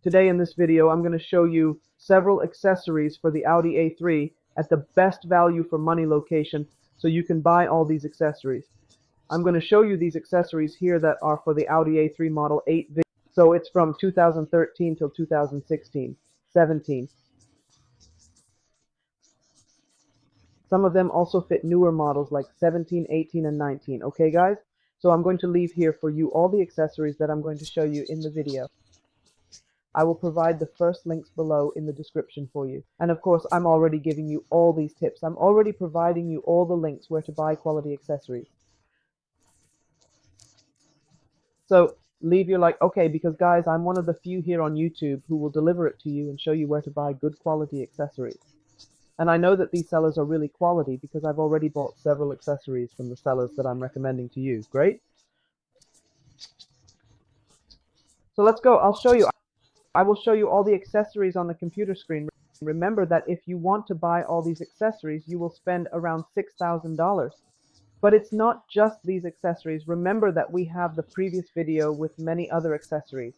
Today in this video I'm going to show you several accessories for the Audi A3 at the best value for money location so you can buy all these accessories. I'm going to show you these accessories here that are for the Audi A3 Model 8. So it's from 2013 till 2016, 17. Some of them also fit newer models like 17, 18, and 19. Okay, guys? So I'm going to leave here for you all the accessories that I'm going to show you in the video. I will provide the first links below in the description for you. And of course, I'm already giving you all these tips. I'm already providing you all the links where to buy quality accessories. So leave your like, okay, because guys, I'm one of the few here on YouTube who will deliver it to you and show you where to buy good quality accessories. And I know that these sellers are really quality because I've already bought several accessories from the sellers that I'm recommending to you. Great? So let's go. I'll show you. I will show you all the accessories on the computer screen. Remember that if you want to buy all these accessories, you will spend around $6,000. But it's not just these accessories. Remember that we have the previous video with many other accessories.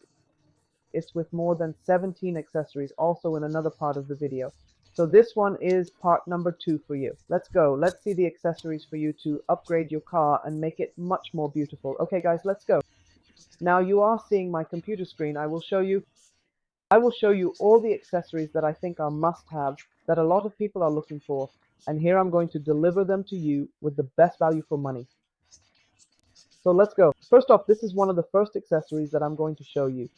It's with more than 17 accessories also in another part of the video. So this one is part number 2 for you. Let's go. Let's see the accessories for you to upgrade your car and make it much more beautiful. Okay guys, let's go. Now you are seeing my computer screen. I will show you all the accessories that I think are must-haves that a lot of people are looking for, and here I'm going to deliver them to you with the best value for money. So let's go. First off, this is one of the first accessories that I'm going to show you.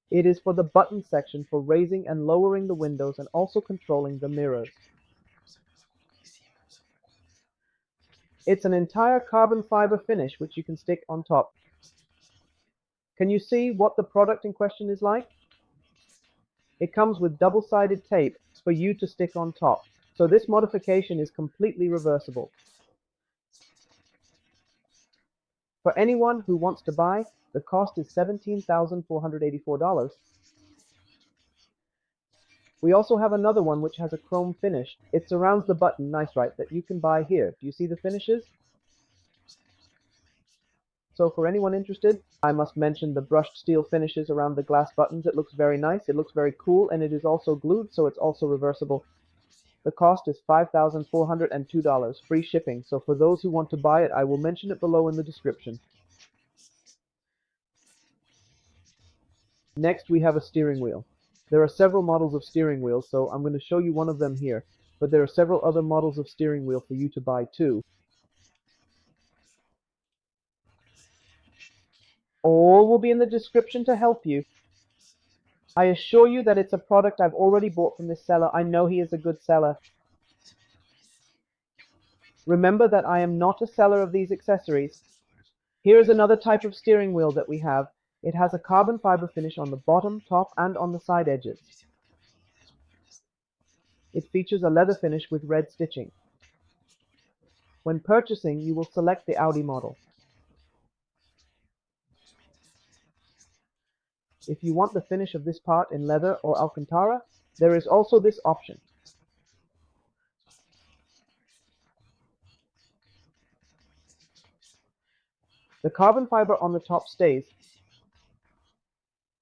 It is for the button section for raising and lowering the windows and also controlling the mirrors. It's an entire carbon fiber finish which you can stick on top. Can you see what the product in question is like? It comes with double-sided tape for you to stick on top. So this modification is completely reversible. For anyone who wants to buy, the cost is $17,484. We also have another one which has a chrome finish. It surrounds the button, nice right, that you can buy here. Do you see the finishes? So for anyone interested, I must mention the brushed steel finishes around the glass buttons. It looks very nice, it looks very cool, and it is also glued, so it's also reversible. The cost is $5,402, free shipping. So for those who want to buy it, I will mention it below in the description. Next, we have a steering wheel. There are several models of steering wheels, so I'm going to show you one of them here, but there are several other models of steering wheel for you to buy too. All will be in the description to help you. I assure you that it's a product I've already bought from this seller. I know he is a good seller. Remember that I am not a seller of these accessories. Here is another type of steering wheel that we have. It has a carbon fiber finish on the bottom, top, and on the side edges. It features a leather finish with red stitching. When purchasing, you will select the Audi model. If you want the finish of this part in leather or Alcantara, there is also this option. The carbon fiber on the top stays.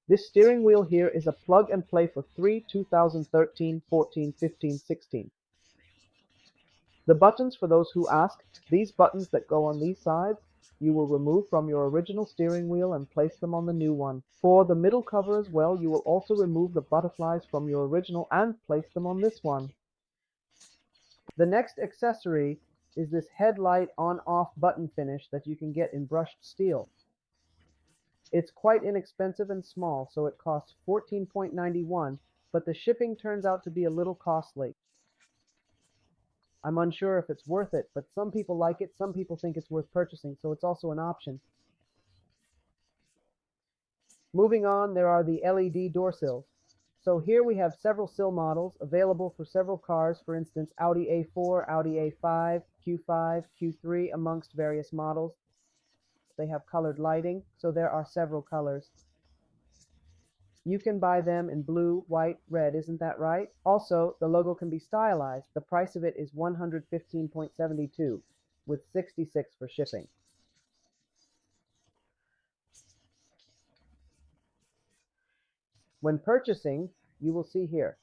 This steering wheel here is a plug and play for 2013, 14, 15, 16. The buttons, for those who ask, these buttons that go on these sides, you will remove from your original steering wheel and place them on the new one. For the middle cover as well, you will also remove the butterflies from your original and place them on this one. The next accessory is this headlight on-off button finish that you can get in brushed steel. It's quite inexpensive and small, so it costs $14.91, but the shipping turns out to be a little costly. I'm unsure if it's worth it, but some people like it, some people think it's worth purchasing, so it's also an option. Moving on, there are the LED door sills. So here we have several sill models available for several cars, for instance Audi A4, Audi A5, Q5, Q3, amongst various models. They have colored lighting, so there are several colors. You can buy them in blue, white, red, isn't that right? Also, the logo can be stylized. The price of it is $115.72, with $66 for shipping. When purchasing, you will see here.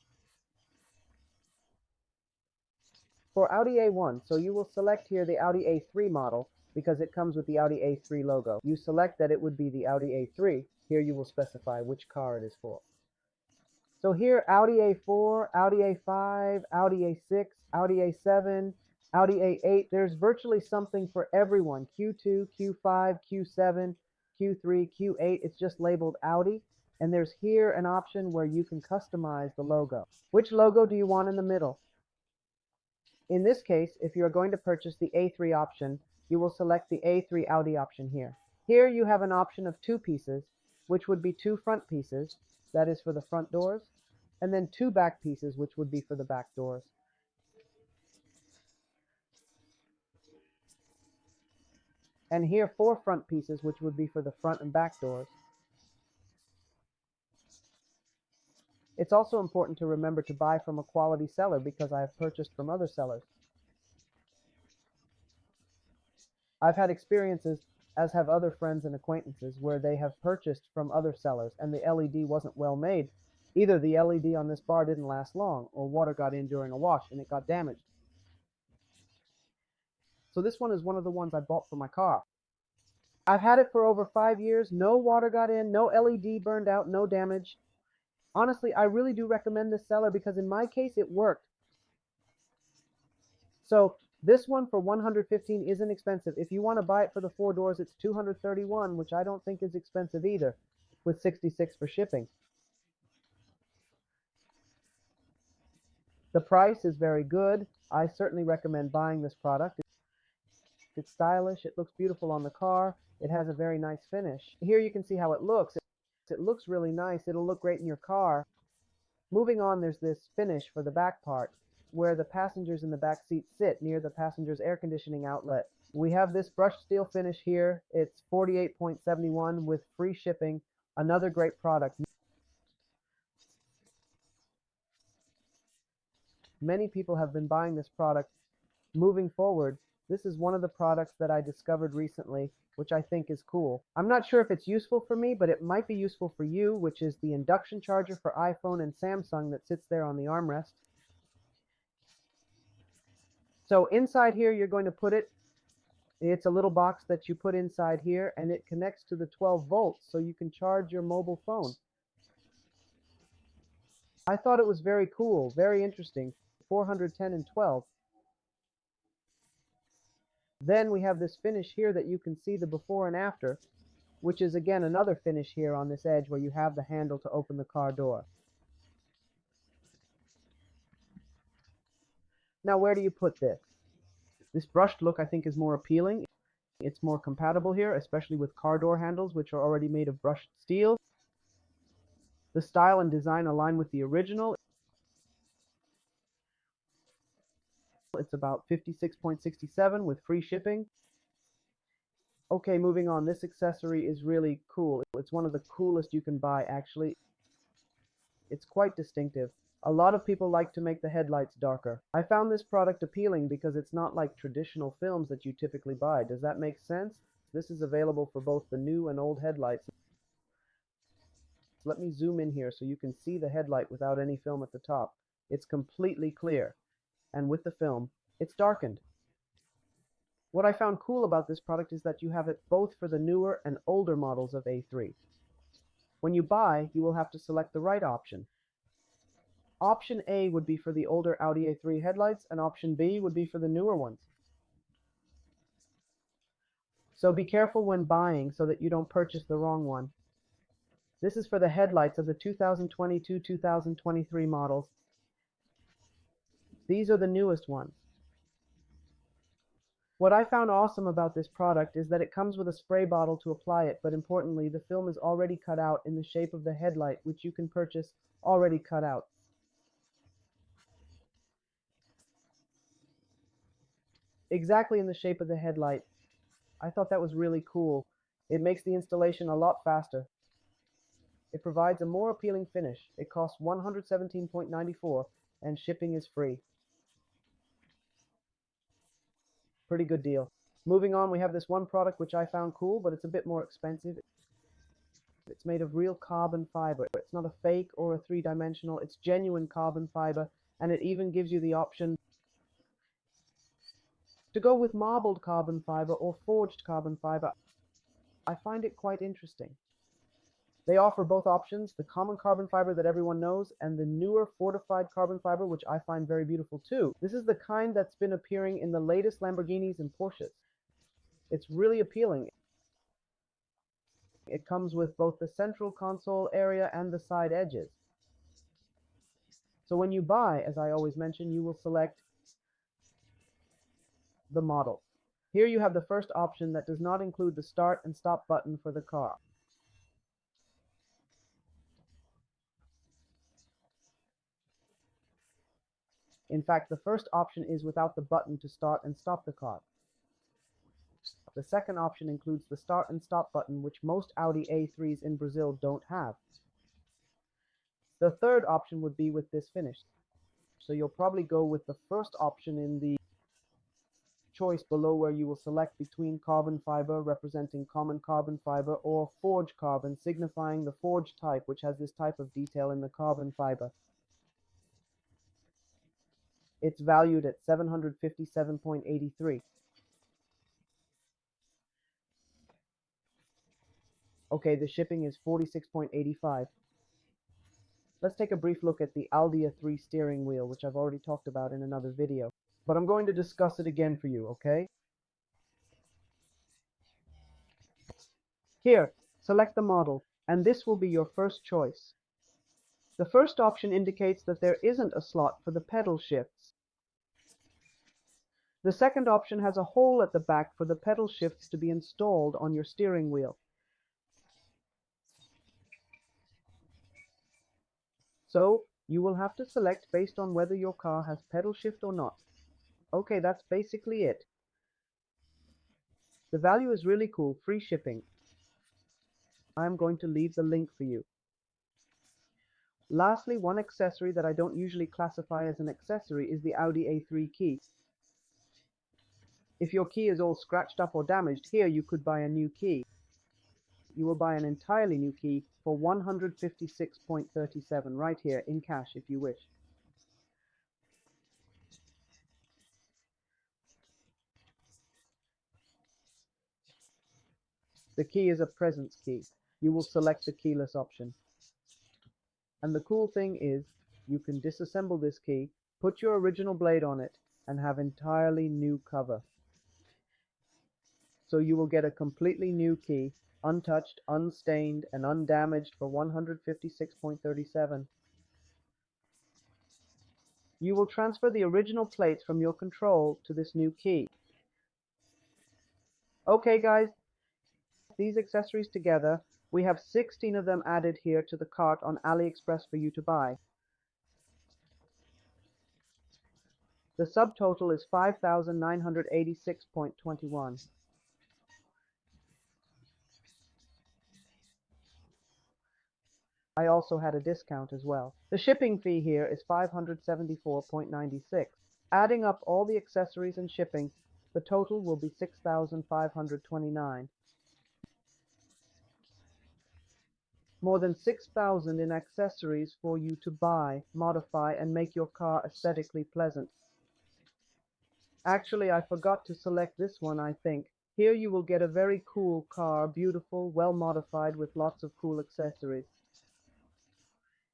For Audi A1, so you will select here the Audi A3 model because it comes with the Audi A3 logo. You select that it would be the Audi A3. Here you will specify which car it is for. So here, Audi A4, Audi A5, Audi A6, Audi A7, Audi A8. There's virtually something for everyone. Q2, Q5, Q7, Q3, Q8. It's just labeled Audi. And there's here an option where you can customize the logo. Which logo do you want in the middle? In this case, if you're going to purchase the A3 option, you will select the A3 Audi option here. Here you have an option of two pieces, which would be two front pieces, that is for the front doors, and then two back pieces, which would be for the back doors. And here four front pieces, which would be for the front and back doors. It's also important to remember to buy from a quality seller because I have purchased from other sellers. I've had experiences, as have other friends and acquaintances, where they have purchased from other sellers and the LED wasn't well made. Either the LED on this bar didn't last long, or water got in during a wash and it got damaged. So this one is one of the ones I bought for my car. I've had it for over 5 years, no water got in, no LED burned out, no damage. Honestly, I really do recommend this seller because in my case it worked. So this one for $115 isn't expensive. If you want to buy it for the four doors, it's $231, which I don't think is expensive either, with $66 for shipping. The price is very good. I certainly recommend buying this product. It's stylish. It looks beautiful on the car. It has a very nice finish. Here you can see how it looks. It looks really nice. It'll look great in your car. Moving on, there's this finish for the back part, where the passengers in the back seat sit near the passenger's air conditioning outlet. We have this brushed steel finish here. It's $48.71 with free shipping. Another great product. Many people have been buying this product. Moving forward, this is one of the products that I discovered recently, which I think is cool. I'm not sure if it's useful for me, but it might be useful for you, which is the induction charger for iPhone and Samsung that sits there on the armrest. So inside here, you're going to put it. It's a little box that you put inside here, and it connects to the 12 volts, so you can charge your mobile phone. I thought it was very cool, very interesting. 410 and 12. Then we have this finish here that you can see the before and after, which is again another finish here on this edge where you have the handle to open the car door. Now where do you put this? This brushed look I think is more appealing. It's more compatible here, especially with car door handles, which are already made of brushed steel. The style and design align with the original. It's about $56.67 with free shipping. Okay, moving on. This accessory is really cool. It's one of the coolest you can buy, actually. It's quite distinctive. A lot of people like to make the headlights darker. I found this product appealing because it's not like traditional films that you typically buy. Does that make sense? This is available for both the new and old headlights. Let me zoom in here so you can see the headlight without any film at the top. It's completely clear, and with the film, it's darkened. What I found cool about this product is that you have it both for the newer and older models of A3. When you buy, you will have to select the right option. Option A would be for the older Audi A3 headlights, and option B would be for the newer ones. So be careful when buying so that you don't purchase the wrong one. This is for the headlights of the 2022-2023 models. These are the newest ones. What I found awesome about this product is that it comes with a spray bottle to apply it, but importantly, the film is already cut out in the shape of the headlight, which you can purchase already cut out. Exactly in the shape of the headlight. I thought that was really cool. It makes the installation a lot faster. It provides a more appealing finish. It costs $117.94 and shipping is free. Pretty good deal. Moving on, we have this one product which I found cool, but it's a bit more expensive. It's made of real carbon fiber. It's not a fake or a three-dimensional. It's genuine carbon fiber, and it even gives you the option to go with marbled carbon fiber or forged carbon fiber. I find it quite interesting. They offer both options, the common carbon fiber that everyone knows and the newer fortified carbon fiber, which I find very beautiful too. This is the kind that's been appearing in the latest Lamborghinis and Porsches. It's really appealing. It comes with both the central console area and the side edges. So when you buy, as I always mention, you will select the model. Here you have the first option that does not include the start and stop button for the car. In fact, the first option is without the button to start and stop the car. The second option includes the start and stop button, which most Audi A3s in Brazil don't have. The third option would be with this finish. So you'll probably go with the first option in the choice below, where you will select between carbon fiber representing common carbon fiber or forged carbon signifying the forged type, which has this type of detail in the carbon fiber. It's valued at 757.83. Okay, the shipping is 46.85. Let's take a brief look at the Audi 3 steering wheel, which I've already talked about in another video. But I'm going to discuss it again for you, okay? Here, select the model, and this will be your first choice. The first option indicates that there isn't a slot for the pedal shifts. The second option has a hole at the back for the pedal shifts to be installed on your steering wheel. So, you will have to select based on whether your car has pedal shift or not. Okay, that's basically it. The value is really cool, free shipping. I'm going to leave the link for you. Lastly, one accessory that I don't usually classify as an accessory is the Audi A3 key. If your key is all scratched up or damaged, here you could buy a new key. You will buy an entirely new key for 156.37 right here in cash if you wish. The key is a presence key. You will select the keyless option. And the cool thing is, you can disassemble this key, put your original blade on it, and have entirely new cover. So you will get a completely new key, untouched, unstained, and undamaged for 156.37. You will transfer the original plates from your control to this new key. Okay guys, these accessories together, we have 16 of them added here to the cart on Aliexpress for you to buy. The subtotal is 5,986.21. I also had a discount as well. The shipping fee here is 574.96. Adding up all the accessories and shipping, the total will be 6,529. More than 6,000 in accessories for you to buy, modify, and make your car aesthetically pleasant. Actually, I forgot to select this one, I think. Here you will get a very cool car, beautiful, well modified with lots of cool accessories.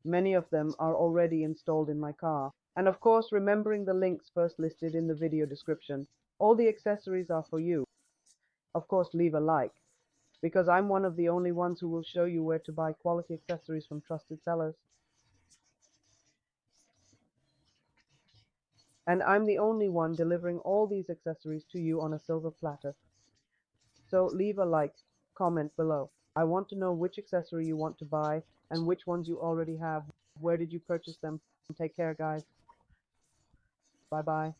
Many of them are already installed in my car. And of course, remembering the links first listed in the video description. All the accessories are for you. Of course, leave a like, because I'm one of the only ones who will show you where to buy quality accessories from trusted sellers. And I'm the only one delivering all these accessories to you on a silver platter. So leave a like, comment below. I want to know which accessory you want to buy and which ones you already have. Where did you purchase them? Take care, guys. Bye-bye.